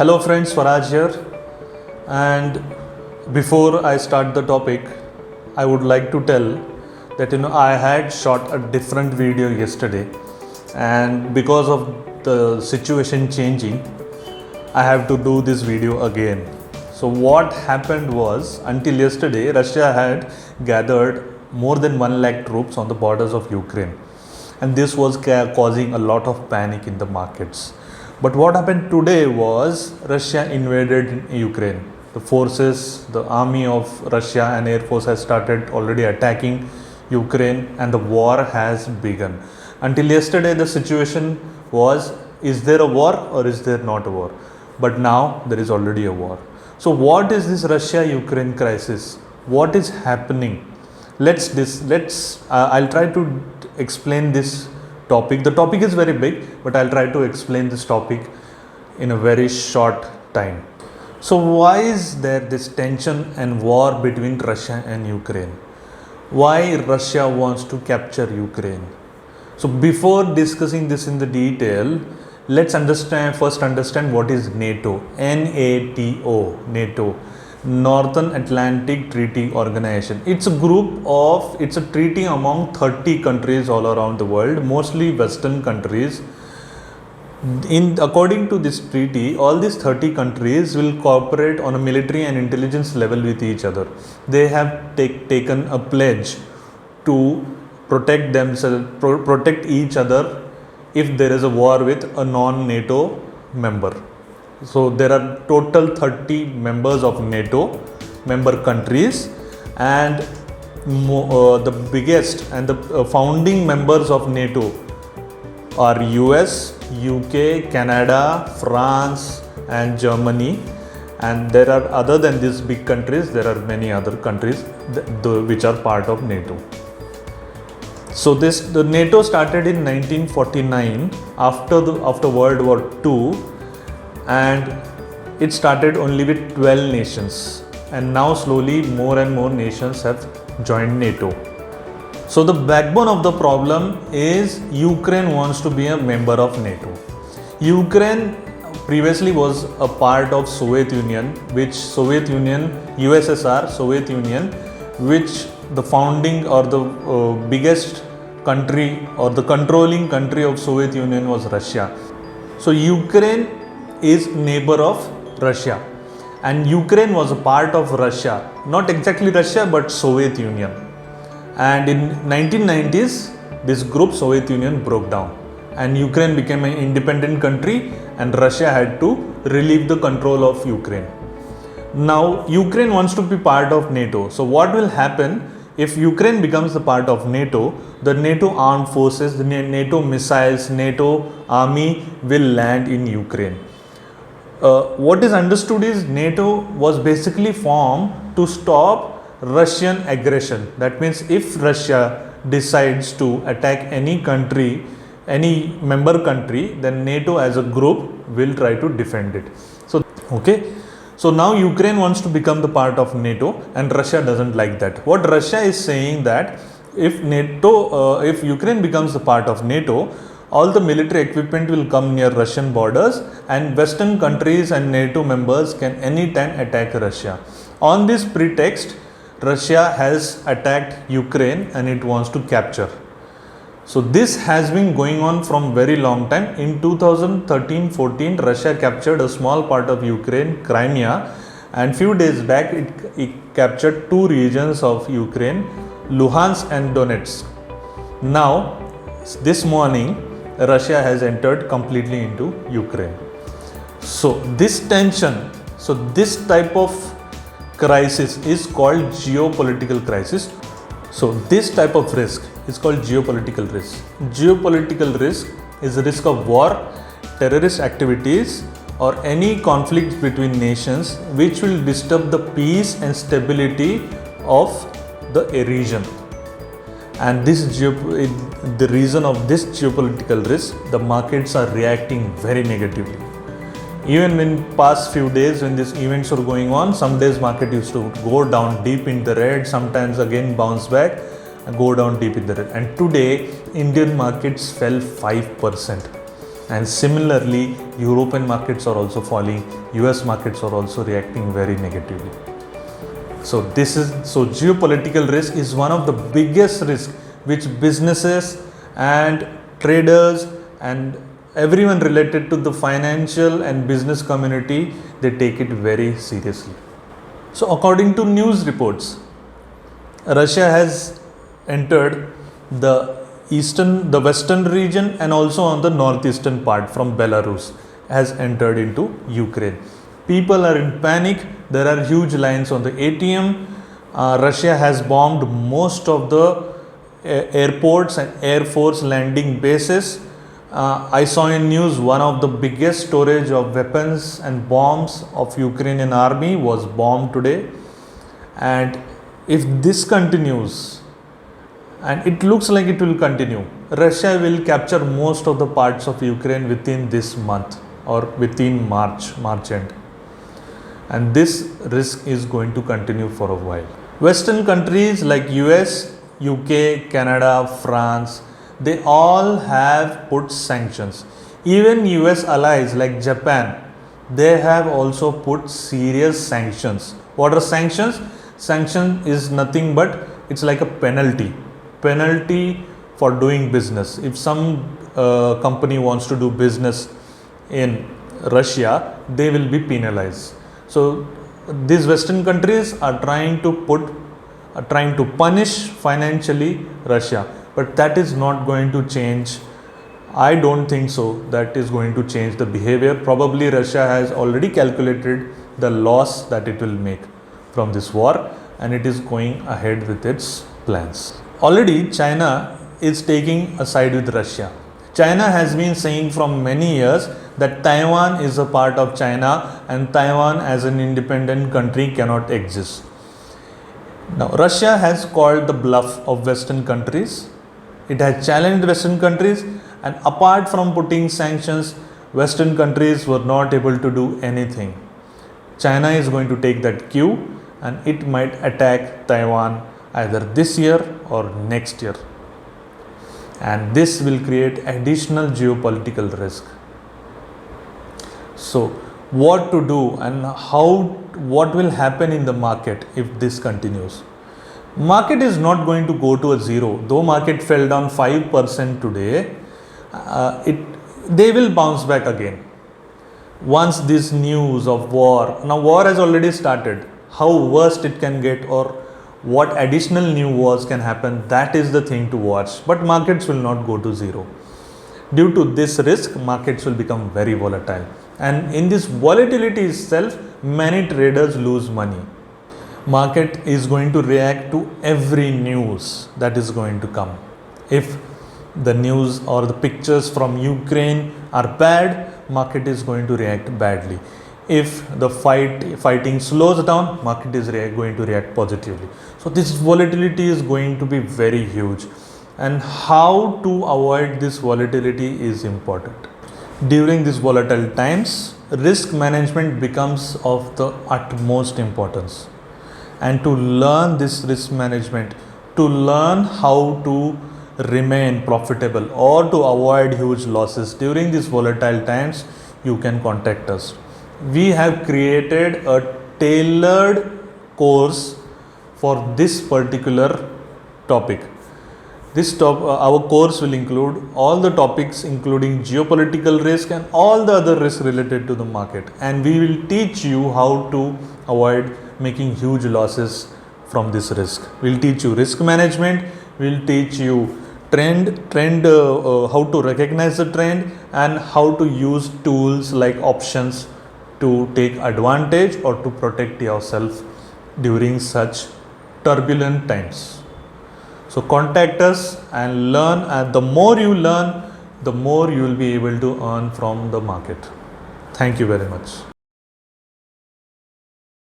Hello friends, Swaraj here, and before I start the topic, I would like to tell that I had shot a different video yesterday, and because of the situation changing, I have to do this video again. So what happened was, until yesterday, Russia had gathered more than 1 lakh troops on the borders of Ukraine, and this was causing a lot of panic in the markets. But what happened today was Russia invaded Ukraine. The forces, the army of Russia and Air Force has started already attacking Ukraine, and the war has begun. Until yesterday the situation was, is there a war or is there not a war? But now there is already a war. So what is this Russia-Ukraine crisis? What is happening? I'll try to explain this topic. The topic is very big, but I'll try to explain this topic in a very short time. So why is there this tension and war between Russia and Ukraine? Why Russia wants to capture Ukraine? So before discussing this in the detail, let's first understand what is NATO. NATO, NATO, Northern Atlantic Treaty Organization. It's a treaty among 30 countries all around the world, mostly Western countries. According to this treaty, all these 30 countries will cooperate on a military and intelligence level with each other. They have taken a pledge to protect themselves, protect each other if there is a war with a non-NATO member. So there are total 30 members of NATO, member countries, and the biggest and the founding members of NATO are US, UK, Canada, France and Germany. And there are, other than these big countries, there are many other countries which are part of NATO. So the NATO started in 1949 after World War II, and it started only with 12 nations, and now slowly more and more nations have joined NATO. So the backbone of the problem is Ukraine wants to be a member of NATO. Ukraine previously was a part of Soviet Union, USSR, Soviet Union, which the founding or the biggest country or the controlling country of Soviet Union was Russia. So Ukraine is neighbor of Russia, and Ukraine was a part of Russia, not exactly Russia but Soviet Union. And in 1990s this group Soviet Union broke down and Ukraine became an independent country, and Russia had to relieve the control of Ukraine. Now Ukraine wants to be part of NATO. So what will happen if Ukraine becomes a part of NATO? The NATO armed forces, the NATO missiles, NATO army will land in Ukraine. What is understood is NATO was basically formed to stop Russian aggression. That means if Russia decides to attack any country, any member country, then NATO as a group will try to defend it. So now Ukraine wants to become the part of NATO, and Russia doesn't like that. What Russia is saying that if Ukraine becomes a part of NATO, all the military equipment will come near Russian borders, and Western countries and NATO members can anytime attack Russia. On this pretext, Russia has attacked Ukraine and it wants to capture. So this has been going on from very long time. In 2013-14, Russia captured a small part of Ukraine, Crimea, and few days back it captured 2 regions of Ukraine, Luhansk and Donetsk. Now, this morning, Russia has entered completely into Ukraine. So this tension, this type of crisis is called geopolitical crisis. So this type of risk is called geopolitical risk. Geopolitical risk is the risk of war, terrorist activities, or any conflicts between nations which will disturb the peace and stability of the region. And the reason of this geopolitical risk, the markets are reacting very negatively. Even in past few days when these events were going on, some days market used to go down deep in the red, sometimes again bounce back and go down deep in the red. And today Indian markets fell 5%. And similarly, European markets are also falling, US markets are also reacting very negatively. So geopolitical risk is one of the biggest risks which businesses and traders and everyone related to the financial and business community, they take it very seriously. So according to news reports, Russia has entered the western region and also on the northeastern part from Belarus has entered into Ukraine. People are in panic. There are huge lines on the ATM. Russia has bombed most of the airports and air force landing bases. I saw in news one of the biggest storage of weapons and bombs of Ukrainian army was bombed today. And if this continues, and it looks like it will continue, Russia will capture most of the parts of Ukraine within this month or within March end. And this risk is going to continue for a while. Western countries like US, UK, Canada, France, they all have put sanctions. Even US allies like Japan, they have also put serious sanctions. What are sanctions? Sanction is nothing but it's like a penalty for doing business. If some company wants to do business in Russia, they will be penalized. So these Western countries are trying to punish financially Russia, but that is not going to change. I don't think so. That is going to change the behavior. Probably Russia has already calculated the loss that it will make from this war, and it is going ahead with its plans. Already China is taking a side with Russia. China has been saying from many years that Taiwan is a part of China and Taiwan as an independent country cannot exist. Now Russia has called the bluff of Western countries. It has challenged Western countries, and apart from putting sanctions, Western countries were not able to do anything. China is going to take that cue and it might attack Taiwan either this year or next year. And this will create additional geopolitical risk. So what to do and what will happen in the market if this continues? Market is not going to go to a zero. Though market fell down 5% today, they will bounce back again. Once this news of war, now war has already started, how worst it can get or what additional new wars can happen, that is the thing to watch. But markets will not go to zero. Due to this risk, markets will become very volatile. And in this volatility itself, many traders lose money. Market is going to react to every news that is going to come. If the news or the pictures from Ukraine are bad, market is going to react badly. If the fighting slows down, market is going to react positively. So this volatility is going to be very huge. And how to avoid this volatility is important. During these volatile times, risk management becomes of the utmost importance. And to learn this risk management, to learn how to remain profitable or to avoid huge losses during these volatile times, you can contact us. We have created a tailored course for this particular topic. Our course will include all the topics including geopolitical risk and all the other risks related to the market, and we will teach you how to avoid making huge losses from this risk. We'll teach you risk management, we'll teach you how to recognize the trend and how to use tools like options to take advantage or to protect yourself during such turbulent times. So contact us and learn, and the more you learn, the more you will be able to earn from the market. Thank you very much.